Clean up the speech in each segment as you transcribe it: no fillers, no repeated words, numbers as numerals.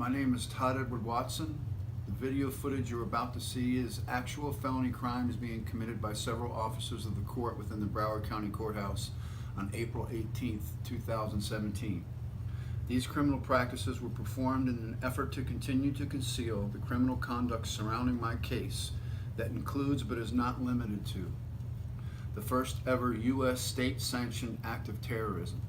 My name is Todd Edward Watson. The video footage you're about to see is actual felony crimes being committed by several officers of the court within the Broward County Courthouse on April 18th, 2017. These criminal practices were performed in an effort to continue to conceal the criminal conduct surrounding my case that includes but is not limited to the first ever U.S. state-sanctioned act of terrorism.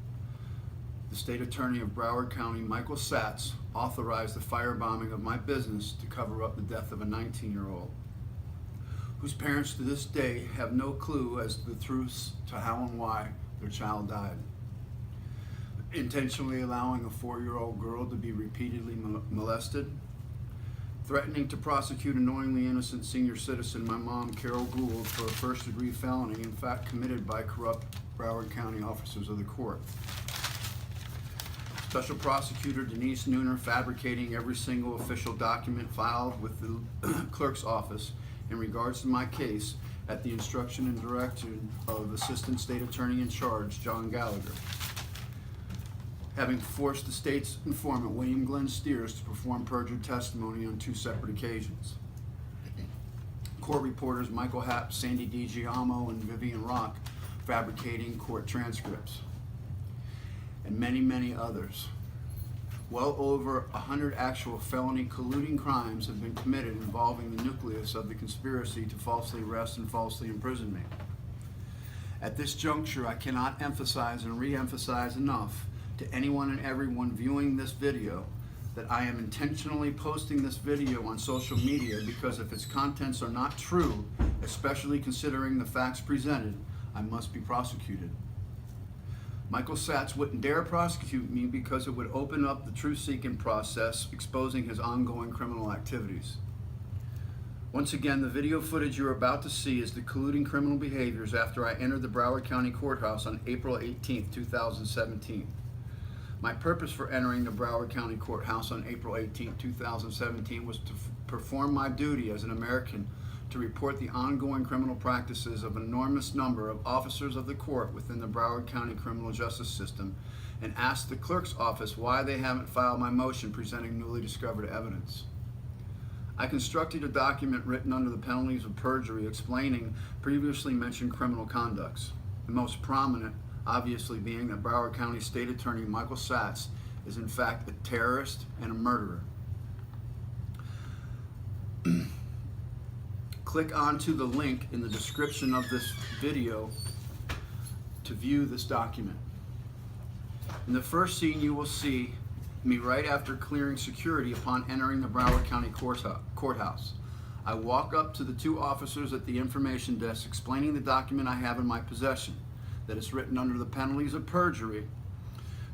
The State Attorney of Broward County, Michael Satz, authorized the firebombing of my business to cover up the death of a 19-year-old, whose parents to this day have no clue as to the truths to how and why their child died. Intentionally allowing a 4-year-old girl to be repeatedly molested, threatening to prosecute a knowingly innocent senior citizen, my mom, Carol Gould, for a first-degree felony, in fact committed by corrupt Broward County officers of the court. Special Prosecutor Denise Nooner fabricating every single official document filed with the clerk's office in regards to my case at the instruction and direction of Assistant State Attorney in Charge, John Gallagher. Having forced the state's informant, William Glenn Steers, to perform perjured testimony on 2 separate occasions. Court reporters Michael Happ, Sandy DiGiamo, and Vivian Rock fabricating court transcripts. And many, many others. Well over 100 actual felony colluding crimes have been committed involving the nucleus of the conspiracy to falsely arrest and falsely imprison me. At this juncture, I cannot emphasize and re-emphasize enough to anyone and everyone viewing this video that I am intentionally posting this video on social media because if its contents are not true, especially considering the facts presented, I must be prosecuted. Michael Satz wouldn't dare prosecute me because it would open up the truth-seeking process, exposing his ongoing criminal activities. Once again, the video footage you're about to see is the colluding criminal behaviors after I entered the Broward County Courthouse on April 18, 2017. My purpose for entering the Broward County Courthouse on April 18, 2017 was to perform my duty as an American to report the ongoing criminal practices of an enormous number of officers of the court within the Broward County criminal justice system and ask the clerk's office why they haven't filed my motion presenting newly discovered evidence. I constructed a document written under the penalties of perjury explaining previously mentioned criminal conducts, the most prominent obviously being that Broward County State Attorney Michael Satz is in fact a terrorist and a murderer. Click onto the link in the description of this video to view this document. In the first scene, you will see me right after clearing security upon entering the Broward County Courthouse. I walk up to the 2 officers at the information desk explaining the document I have in my possession that is written under the penalties of perjury,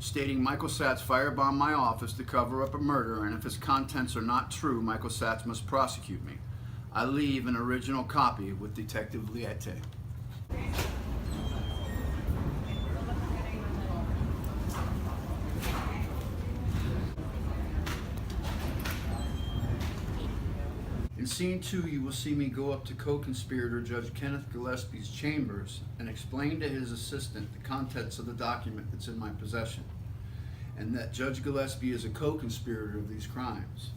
stating Michael Satz firebombed my office to cover up a murder, and if his contents are not true, Michael Satz must prosecute me. I leave an original copy with Detective Liete. In scene 2, you will see me go up to co-conspirator Judge Kenneth Gillespie's chambers and explain to his assistant the contents of the document that's in my possession, and that Judge Gillespie is a co-conspirator of these crimes.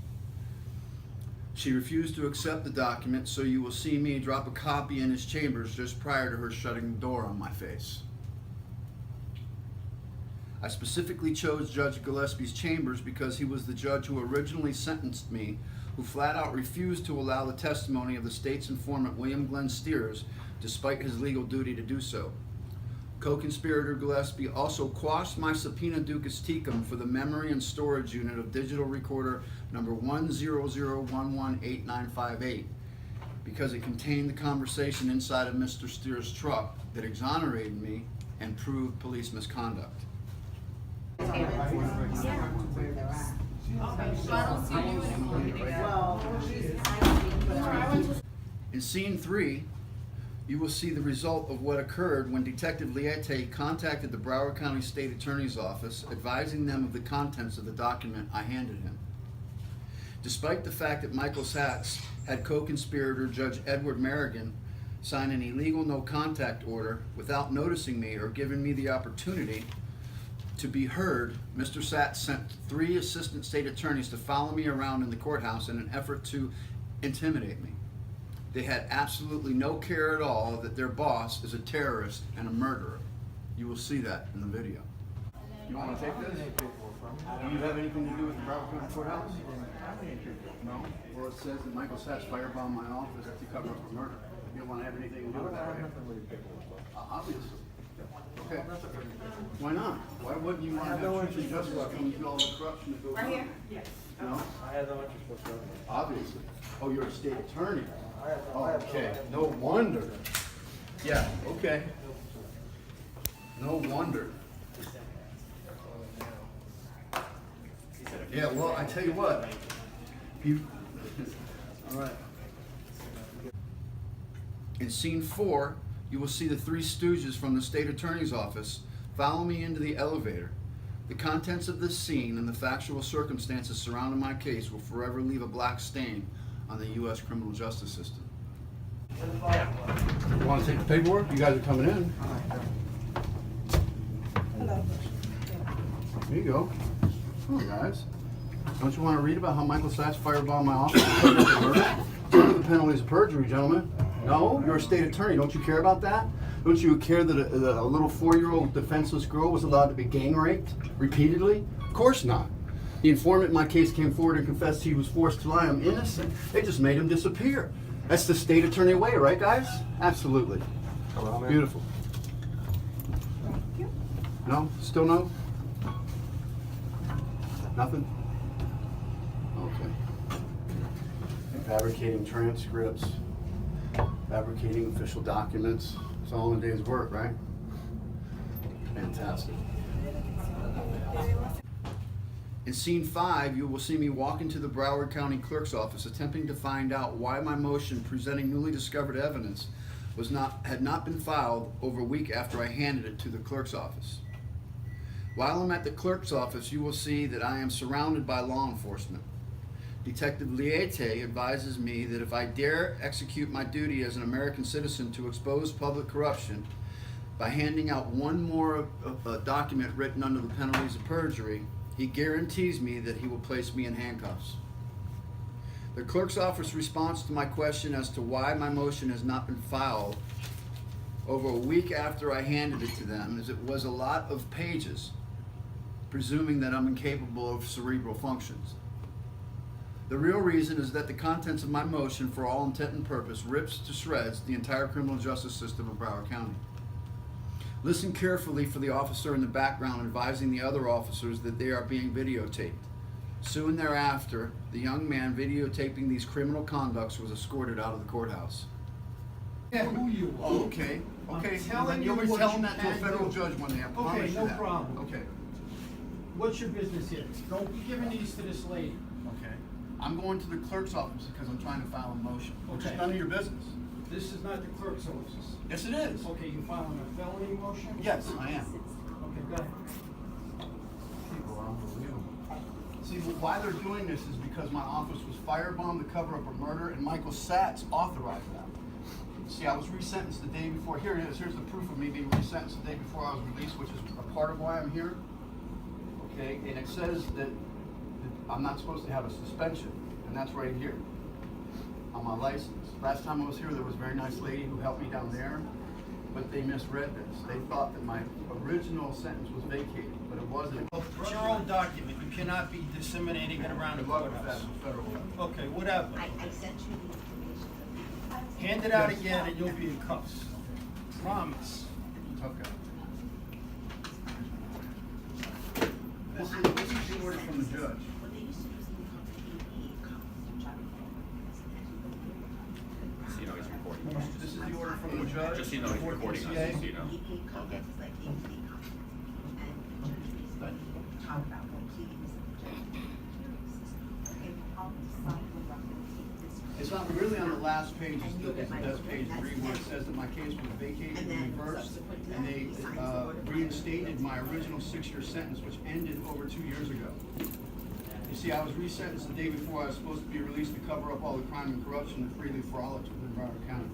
She refused to accept the document, so you will see me drop a copy in his chambers just prior to her shutting the door on my face. I specifically chose Judge Gillespie's chambers because he was the judge who originally sentenced me, who flat out refused to allow the testimony of the state's informant William Glenn Steers, despite his legal duty to do so. Co-conspirator Gillespie also quashed my subpoena ducis tecum for the memory and storage unit of digital recorder number 100118958 because it contained the conversation inside of Mr. Steers' truck that exonerated me and proved police misconduct. In scene 3, you will see the result of what occurred when Detective Liete contacted the Broward County State Attorney's Office, advising them of the contents of the document I handed him. Despite the fact that Michael Satz had co-conspirator Judge Edward Merrigan sign an illegal no-contact order without noticing me or giving me the opportunity to be heard, Mr. Satz sent 3 assistant state attorneys to follow me around in the courthouse in an effort to intimidate me. They had absolutely no care at all that their boss is a terrorist and a murderer. You will see that in the video. You want to take this? Do you have anything to do with the Broward County Courthouse? No? Well, it says that Michael Satz firebombed my office to cover up a murder. You don't want to have anything to do with that, right? Obviously. Okay. Why not? Why wouldn't you want to have truth and justice come through all the corruption that goes on? Right here? Yes. No? I have no interest whatsoever. Obviously. Oh, you're a state attorney. Oh, okay. No wonder. Yeah, okay. No wonder. Yeah, well, I tell you what. All right. In scene 4, you will see the 3 stooges from the state attorney's office follow me into the elevator. The contents of this scene and the factual circumstances surrounding my case will forever leave a black stain on the U.S. criminal justice system. You want to take the paperwork? You guys are coming in. Hello. Here you go. Come on, guys. Don't you want to read about how Michael Satz firebombed my office and covered up the murder? What are the penalties of perjury, gentlemen? No? You're a state attorney. Don't you care about that? Don't you care that a little 4-year-old defenseless girl was allowed to be gang raped repeatedly? Of course not. The informant in my case came forward and confessed he was forced to lie. I'm innocent. They just made him disappear. That's the state attorney way, right, guys? Absolutely. Beautiful. Thank you. No? Still no? Nothing? Okay. Fabricating transcripts, fabricating official documents. It's all in a day's work, right? Fantastic. In scene 5, you will see me walk into the Broward County Clerk's office attempting to find out why my motion presenting newly discovered evidence had not been filed over a week after I handed it to the clerk's office. While I'm at the clerk's office, you will see that I am surrounded by law enforcement. Detective Liete advises me that if I dare execute my duty as an American citizen to expose public corruption by handing out one more document written under the penalties of perjury, he guarantees me that he will place me in handcuffs. The clerk's office response to my question as to why my motion has not been filed over a week after I handed it to them is it was a lot of pages, presuming that I'm incapable of cerebral functions. The real reason is that the contents of my motion, for all intent and purpose, rips to shreds the entire criminal justice system of Broward County. Listen carefully for the officer in the background advising the other officers that they are being videotaped. Soon thereafter, the young man videotaping these criminal conducts was escorted out of the courthouse. Yeah, who you are. Oh, okay. Okay. I'm telling You'll you be what telling you that to a can federal do. judge one day. I promise Okay, you no that. problem. Okay. What's your business here? Don't be giving these to this lady. Okay. I'm going to the clerk's office because I'm trying to file a motion, which is Okay. none of your business. This is not the clerk's office. Yes, it is. Okay, you filing a felony motion? Yes, I am. Okay, go ahead. People are unbelievable. See, why they're doing this is because my office was firebombed to cover up a murder, and Michael Satz authorized that. See, I was resentenced the day before. Here it is. Here's the proof of me being resentenced the day before I was released, which is a part of why I'm here. Okay, and it says that I'm not supposed to have a suspension, and that's right here on my license. Last time I was here, there was a very nice lady who helped me down there, but they misread this. They thought that my original sentence was vacated, but it wasn't. It's your own document. You cannot be disseminating it around the Good luck with that courthouse. in federal level. Okay, whatever. I sent you the information. Hand it out again and you'll be in cuffs. Promise. Okay. This is the order from the judge. So you know he's recording. This is the order from the judge. Just so you know he's recording us, PCA. just so you know. It's not really on the last page, it's the best page 3 where it says that my case was vacated and reversed, and they reinstated my original 6-year sentence, which ended over 2 years ago. You see, I was resentenced the day before I was supposed to be released to cover up all the crime and corruption that freely frolicked within Broward County.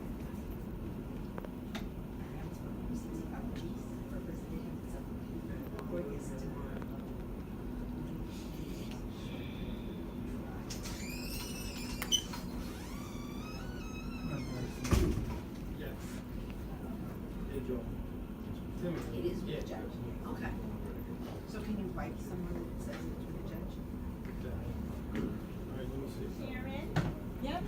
like someone that says it to the judge. All right, let me see. Sharon? Yes.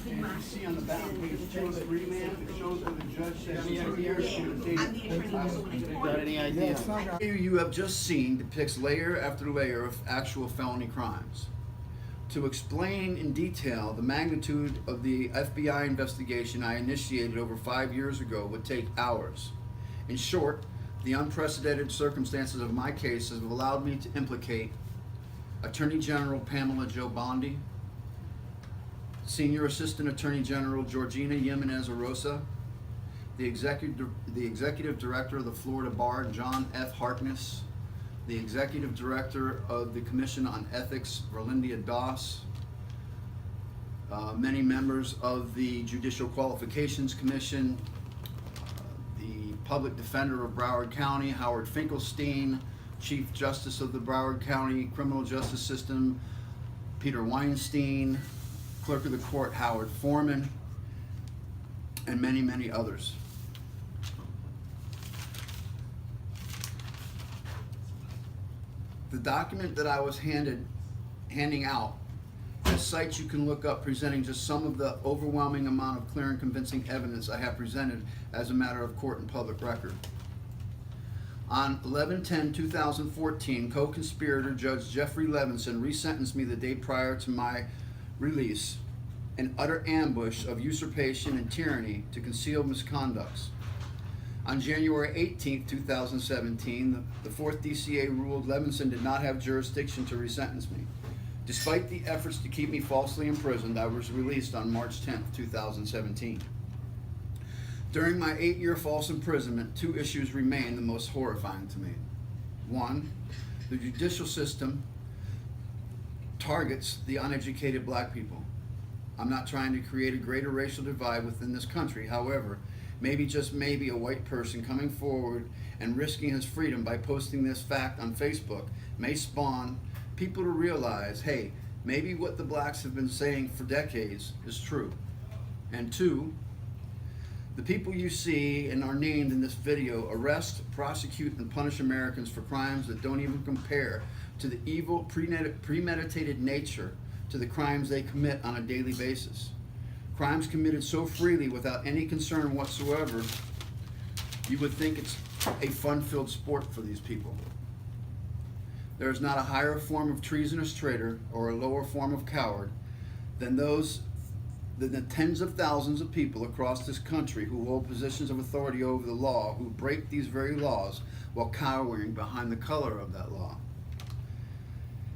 And you see on the back of page 2 of the remand, it shows where the judge says Any 2 idea? years Yeah, from the date. I'm the attorney also in court. Got any idea? Video you have just seen depicts layer after layer of actual felony crimes. To explain in detail the magnitude of the FBI investigation I initiated over 5 years ago would take hours. In short, the unprecedented circumstances of my case have allowed me to implicate Attorney General Pamela Jo Bondi, Senior Assistant Attorney General Georgina Jimenez Arosa, the Executive Director of the Florida Bar, John F. Harkness, the Executive Director of the Commission on Ethics, Verlindia Doss, many members of the Judicial Qualifications Commission, the Public Defender of Broward County, Howard Finkelstein, Chief Justice of the Broward County Criminal Justice System, Peter Weinstein, Clerk of the Court Howard Foreman, and many, many others. The document that I was handing out has sites you can look up presenting just some of the overwhelming amount of clear and convincing evidence I have presented as a matter of court and public record. On 11/10/2014, co-conspirator Judge Jeffrey Levinson resentenced me the day prior to my release, an utter ambush of usurpation and tyranny to conceal misconducts. On January 18, 2017, the 4th DCA ruled Levinson did not have jurisdiction to resentence me. Despite the efforts to keep me falsely imprisoned, I was released on March 10, 2017. During my 8-year false imprisonment, 2 issues remain the most horrifying to me. 1, the judicial system targets the uneducated black people. I'm not trying to create a greater racial divide within this country. However, maybe, just maybe, a white person coming forward and risking his freedom by posting this fact on Facebook may spawn people to realize, hey, maybe what the blacks have been saying for decades is true. And 2, the people you see and are named in this video arrest, prosecute, and punish Americans for crimes that don't even compare to the evil, premeditated nature to the crimes they commit on a daily basis. Crimes committed so freely without any concern whatsoever, you would think it's a fun-filled sport for these people. There is not a higher form of treasonous traitor or a lower form of coward than the tens of thousands of people across this country who hold positions of authority over the law, who break these very laws while cowering behind the color of that law.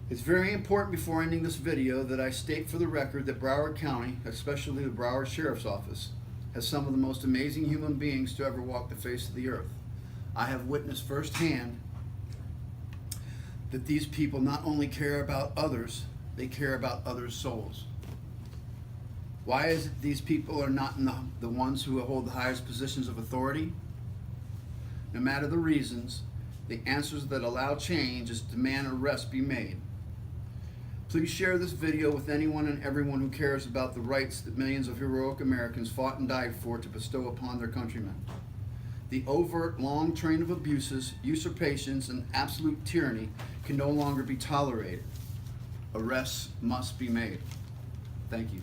It's very important before ending this video that I state for the record that Broward County, especially the Broward Sheriff's Office, has some of the most amazing human beings to ever walk the face of the earth. I have witnessed firsthand that these people not only care about others, they care about others' souls. Why is it these people are not the ones who hold the highest positions of authority? No matter the reasons, the answers that allow change is to demand arrests be made. Please share this video with anyone and everyone who cares about the rights that millions of heroic Americans fought and died for to bestow upon their countrymen. The overt long train of abuses, usurpations, and absolute tyranny can no longer be tolerated. Arrests must be made. Thank you.